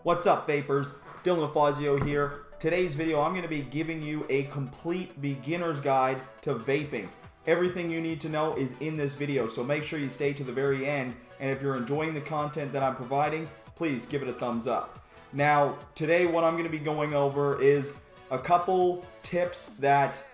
What's up, vapors? Dylan Defazio here. Today's video, I'm going to be giving you a complete beginner's guide to vaping. Everything you need to know is in this video, so make sure you stay to the very end. And if you're enjoying the content that I'm providing, please give it a thumbs up. Now, today what I'm going to be going over is a couple tips that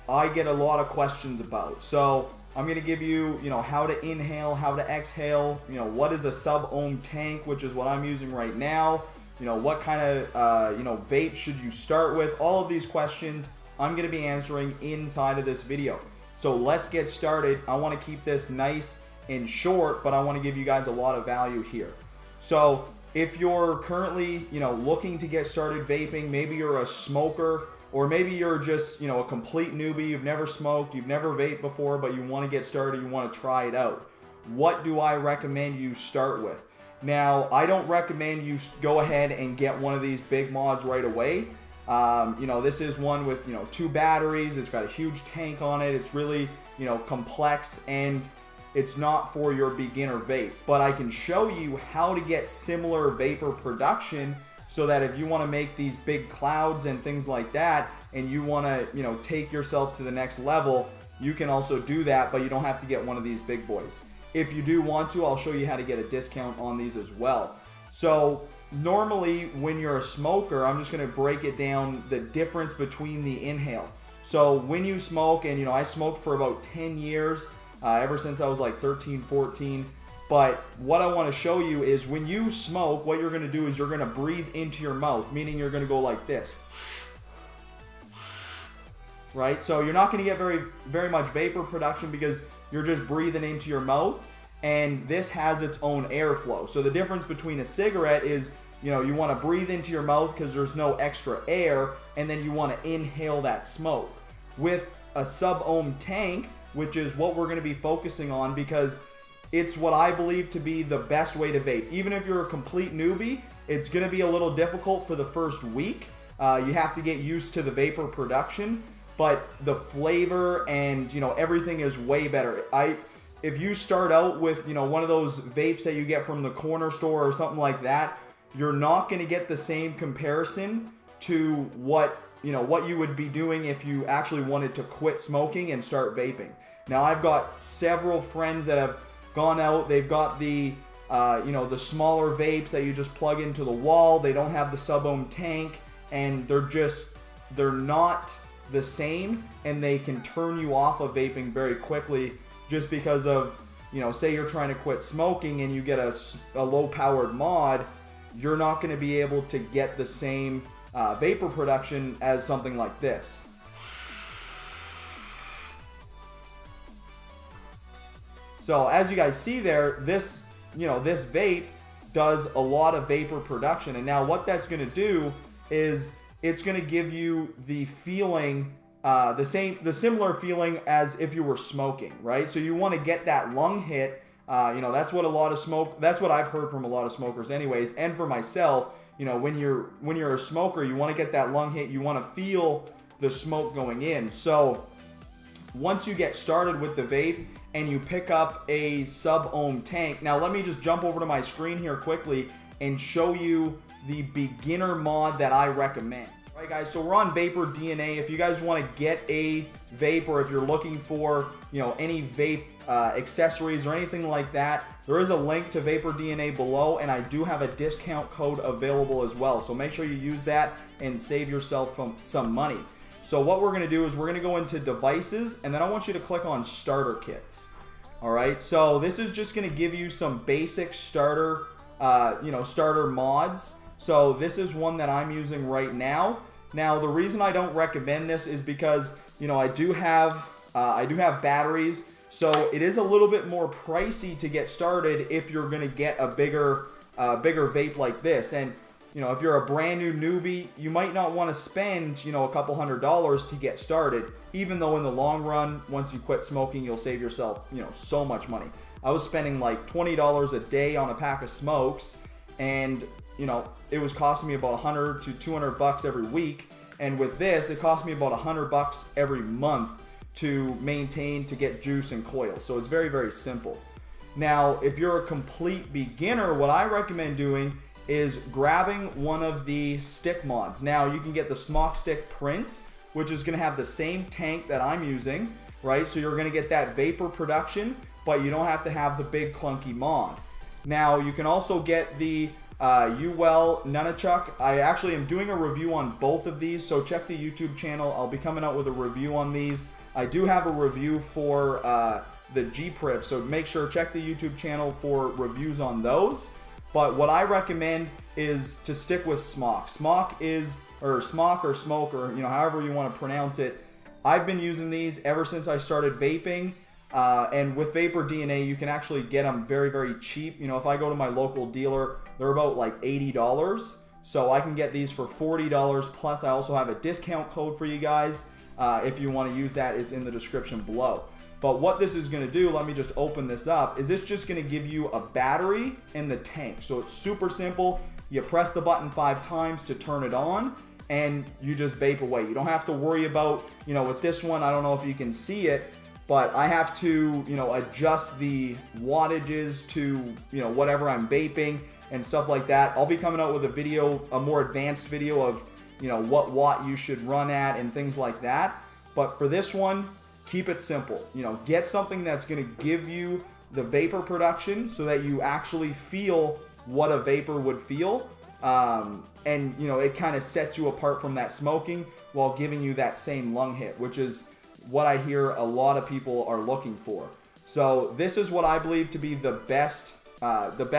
I get a lot of questions about. So I'm going to give you, how to inhale, how to exhale, what is a sub-ohm tank, which is what I'm using right now. What kind of, vape should you start with? All of these questions I'm going to be answering inside of this video. So let's get started. I want to keep this nice and short, but I want to give you guys a lot of value here. So if you're currently, looking to get started vaping, maybe you're a smoker, or maybe you're just, a complete newbie, you've never smoked, you've never vaped before, but you want to get started, you want to try it out. What do I recommend you start with? Now, I don't recommend you go ahead and get one of these big mods right away. This is one with, 2 batteries. It's got a huge tank on it. It's really, complex, and it's not for your beginner vape. But I can show you how to get similar vapor production so that if you want to make these big clouds and things like that, and you want to, take yourself to the next level, you can also do that, but you don't have to get one of these big boys. If you do want to, I'll show you how to get a discount on these as well. So normally when you're a smoker, I'm just going to break it down, the difference between the inhale. So when you smoke, and I smoked for about 10 years, ever since I was like 13, 14. But what I want to show you is when you smoke, what you're going to do is you're going to breathe into your mouth, meaning you're going to go like this. Right? So you're not going to get very much vapor production because you're just breathing into your mouth, and this has its own airflow. So the difference between a cigarette is, you want to breathe into your mouth because there's no extra air, and then you want to inhale that smoke. With a sub-ohm tank, which is what we're going to be focusing on because it's what I believe to be the best way to vape. Even if you're a complete newbie, it's going to be a little difficult for the first week. You have to get used to the vapor production, but the flavor and everything is way better. If you start out with one of those vapes that you get from the corner store or something like that, you're not going to get the same comparison to what you would be doing if you actually wanted to quit smoking and start vaping. Now, I've got several friends that have gone out. They've got the the smaller vapes that you just plug into the wall. They don't have the sub-ohm tank, and they're not the same, and they can turn you off of vaping very quickly just because of, say you're trying to quit smoking and you get a low-powered mod, you're not going to be able to get the same vapor production as something like this. So as you guys see there, this vape does a lot of vapor production, and now what that's going to do is it's going to give you the feeling, the similar feeling as if you were smoking, right? So you want to get that lung hit. That's what I've heard from a lot of smokers anyways, and for myself, when you're a smoker, you want to get that lung hit. You want to feel the smoke going in. So once you get started with the vape and you pick up a sub-ohm tank, now let me just jump over to my screen here quickly and show you the beginner mod that I recommend. All right, guys, so we're on Vapor DNA. If you guys want to get a vape, or if you're looking for, any vape accessories or anything like that, there is a link to Vapor DNA below, and I do have a discount code available as well. So make sure you use that and save yourself some money. So what we're going to do is we're going to go into devices, and then I want you to click on starter kits. All right, so this is just going to give you some basic starter mods. So this is one that I'm using right now. Now, the reason I don't recommend this is because, I do have batteries, so it is a little bit more pricey to get started if you're going to get a bigger vape like this. And, if you're a brand new newbie, you might not want to spend, a couple $100s to get started, even though in the long run, once you quit smoking, you'll save yourself, so much money. I was spending like $20 a day on a pack of smokes, and it was costing me about $100 to $200 every week. And with this, it cost me about $100 every month to maintain, to get juice and coil. So it's very, very simple. Now, if you're a complete beginner, what I recommend doing is grabbing one of the stick mods. Now you can get the Smock Stick Prince, which is going to have the same tank that I'm using, right? So you're going to get that vapor production, but you don't have to have the big clunky mod. Now you can also get the UL Nunchuck. I actually am doing a review on both of these, so check the YouTube channel. I'll be coming out with a review on these. I do have a review for the G-Priv, so make sure check the YouTube channel for reviews on those. But what I recommend is to stick with Smock. Smock is, or Smock or Smoke, or however you want to pronounce it. I've been using these ever since I started vaping. And with Vapor DNA, you can actually get them very, very cheap. If I go to my local dealer, they're about like $80. So I can get these for $40. Plus, I also have a discount code for you guys. If you want to use that, it's in the description below. But what this is going to do, let me just open this up, is this just going to give you a battery and the tank. So it's super simple. You press the button 5 times to turn it on, and you just vape away. You don't have to worry about, with this one, I don't know if you can see it, but I have to, adjust the wattages to, whatever I'm vaping and stuff like that. I'll be coming out with a video, a more advanced video of, what watt you should run at and things like that. But for this one, keep it simple. Get something that's going to give you the vapor production so that you actually feel what a vapor would feel. And, it kind of sets you apart from that smoking while giving you that same lung hit, which is what I hear a lot of people are looking for. So this is what I believe to be the best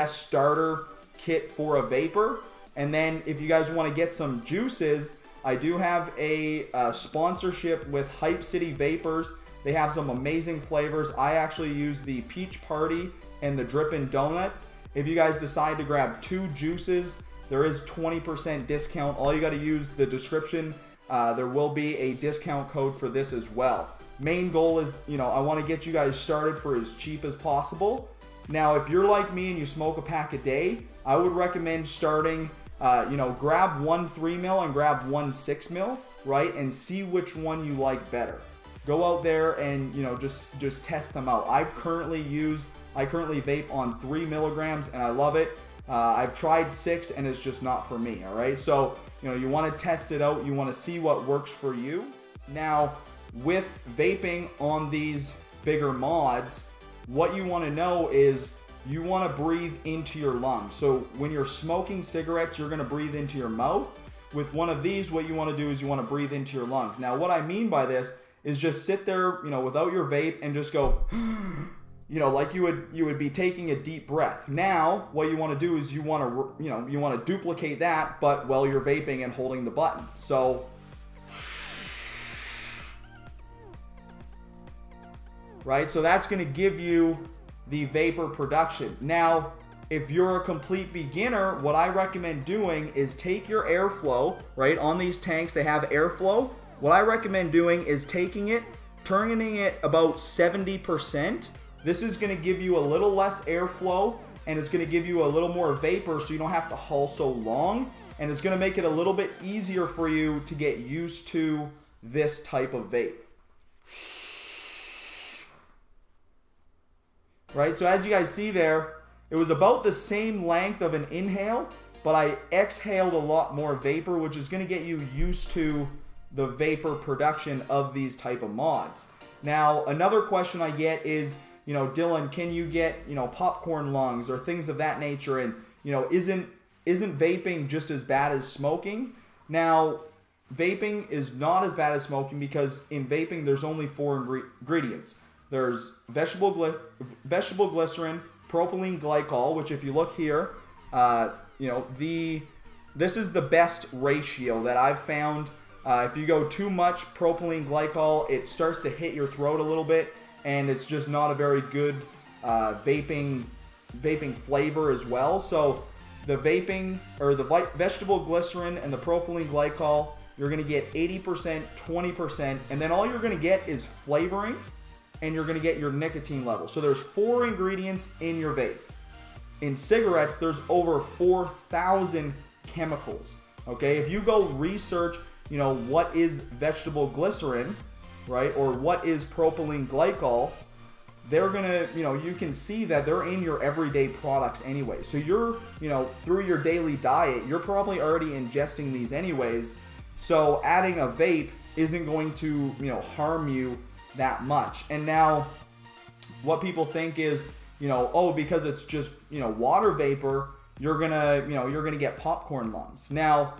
starter kit for a vapor. And then if you guys want to get some juices, I do have a sponsorship with Hype City Vapors. They have some amazing flavors. I actually use the Peach Party and the Drippin' Donuts. If you guys decide to grab 2 juices, there is 20% discount. All you got to use the description. There will be a discount code for this as well. Main goal is, I want to get you guys started for as cheap as possible. Now, if you're like me and you smoke a pack a day, I would recommend starting, grab one 3 mil and grab one 6 mil, right? And see which one you like better. Go out there and, just test them out. I currently vape on 3 milligrams and I love it. I've tried 6 and it's just not for me, all right? So, you want to test it out. You want to see what works for you. Now, with vaping on these bigger mods, what you want to know is you want to breathe into your lungs. So when you're smoking cigarettes, you're going to breathe into your mouth. With one of these, what you want to do is you want to breathe into your lungs. Now, what I mean by this is just sit there, without your vape and just go, like you would be taking a deep breath. Now, what you want to do is you want to duplicate that, but while you're vaping and holding the button. So, right? So that's going to give you the vapor production. Now, if you're a complete beginner, what I recommend doing is take your airflow, right? On these tanks, they have airflow. What I recommend doing is taking it, turning it about 70%. This is going to give you a little less airflow and it's going to give you a little more vapor so you don't have to haul so long. And it's going to make it a little bit easier for you to get used to this type of vape. Right? So as you guys see there, it was about the same length of an inhale, but I exhaled a lot more vapor, which is going to get you used to the vapor production of these type of mods. Now, another question I get is, Dylan, can you get, popcorn lungs or things of that nature? And, isn't vaping just as bad as smoking? Now, vaping is not as bad as smoking because in vaping, there's only 4 ingredients. There's vegetable glycerin, propylene glycol, which if you look here, this is the best ratio that I've found. If you go too much propylene glycol, it starts to hit your throat a little bit, and it's just not a very good vaping flavor as well. So the vegetable glycerin and the propylene glycol, you're going to get 80%, 20%, and then all you're going to get is flavoring, and you're going to get your nicotine level. So there's 4 ingredients in your vape. In cigarettes, there's over 4,000 chemicals. Okay, if you go research, what is vegetable glycerin, right, or what is propylene glycol, they're gonna, you can see that they're in your everyday products anyway. So you're, through your daily diet, you're probably already ingesting these anyways. So adding a vape isn't going to, harm you that much. And now what people think is, oh, because it's just, water vapor, you're gonna get popcorn lungs. Now,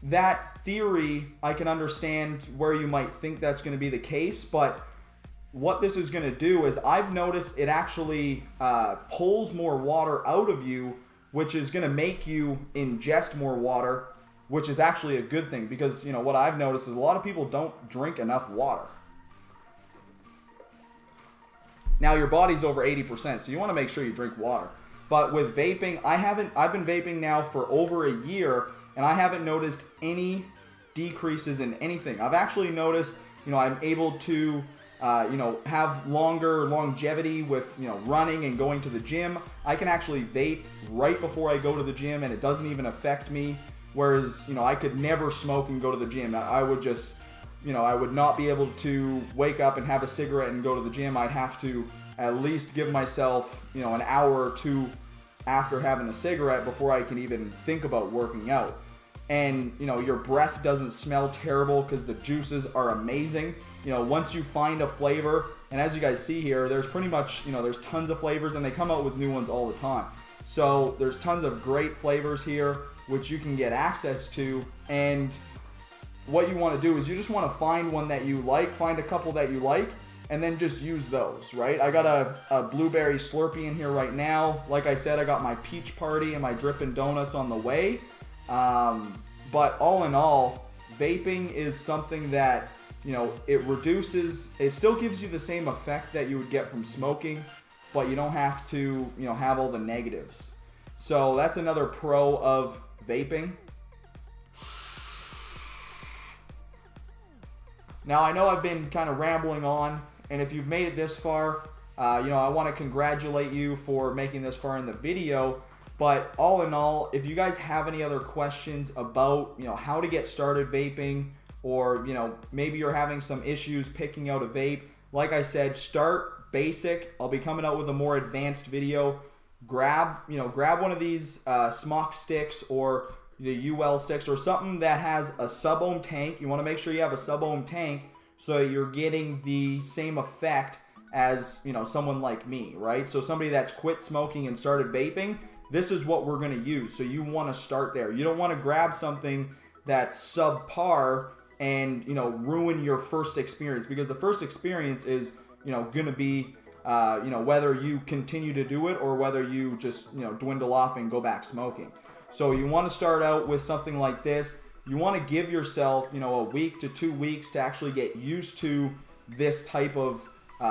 that theory, I can understand where you might think that's going to be the case, but what this is going to do is I've noticed it actually pulls more water out of you, which is going to make you ingest more water, which is actually a good thing, because what I've noticed is a lot of people don't drink enough water. Now your body's over 80%, so you want to make sure you drink water. But with vaping, I've been vaping now for over a year, and I haven't noticed any decreases in anything. I've actually noticed, I'm able to, have longer longevity with, running and going to the gym. I can actually vape right before I go to the gym, and it doesn't even affect me. Whereas, I could never smoke and go to the gym. I would just, I would not be able to wake up and have a cigarette and go to the gym. I'd have to at least give myself, an hour or two after having a cigarette before I can even think about working out. And your breath doesn't smell terrible because the juices are amazing. Once you find a flavor, and as you guys see here, there's pretty much, there's tons of flavors, and they come out with new ones all the time. So there's tons of great flavors here which you can get access to. And what you want to do is you just want to find one that you like, find a couple that you like, and then just use those, right? I got a blueberry Slurpee in here right now. Like I said, I got my peach party and my Drippin' Donuts on the way. But all in all, vaping is something that, it still gives you the same effect that you would get from smoking, but you don't have to, have all the negatives. So that's another pro of vaping. Now, I know I've been kind of rambling on, and if you've made it this far, I want to congratulate you for making this far in the video. But all in all, if you guys have any other questions about, how to get started vaping, or, maybe you're having some issues picking out a vape, like I said, start basic. I'll be coming out with a more advanced video. Grab one of these smock sticks or the UL sticks, or something that has a sub-ohm tank. You want to make sure you have a sub-ohm tank so that you're getting the same effect as, someone like me, right? So somebody that's quit smoking and started vaping, this is what we're going to use. So you want to start there. You don't want to grab something that's subpar and, ruin your first experience, because the first experience is, going to be, whether you continue to do it or whether you just, dwindle off and go back smoking. So you want to start out with something like this. You want to give yourself, a week to 2 weeks to actually get used to this type of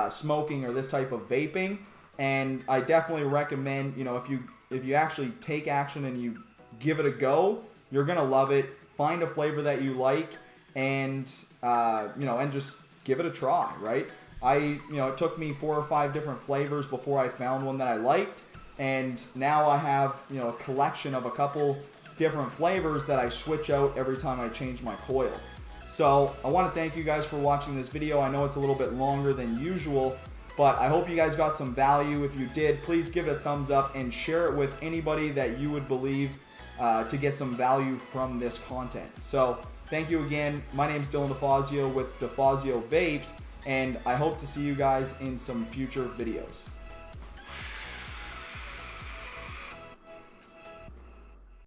smoking or this type of vaping. And I definitely recommend, if you actually take action and you give it a go, you're going to love it. Find a flavor that you like, and, and just give it a try, right? It took me 4 or 5 different flavors before I found one that I liked. And now I have, a collection of a couple different flavors that I switch out every time I change my coil. So I want to thank you guys for watching this video. I know it's a little bit longer than usual, but I hope you guys got some value. If you did, please give it a thumbs up and share it with anybody that you would believe to get some value from this content. So thank you again. My name is Dylan Defazio with Defazio Vapes, and I hope to see you guys in some future videos.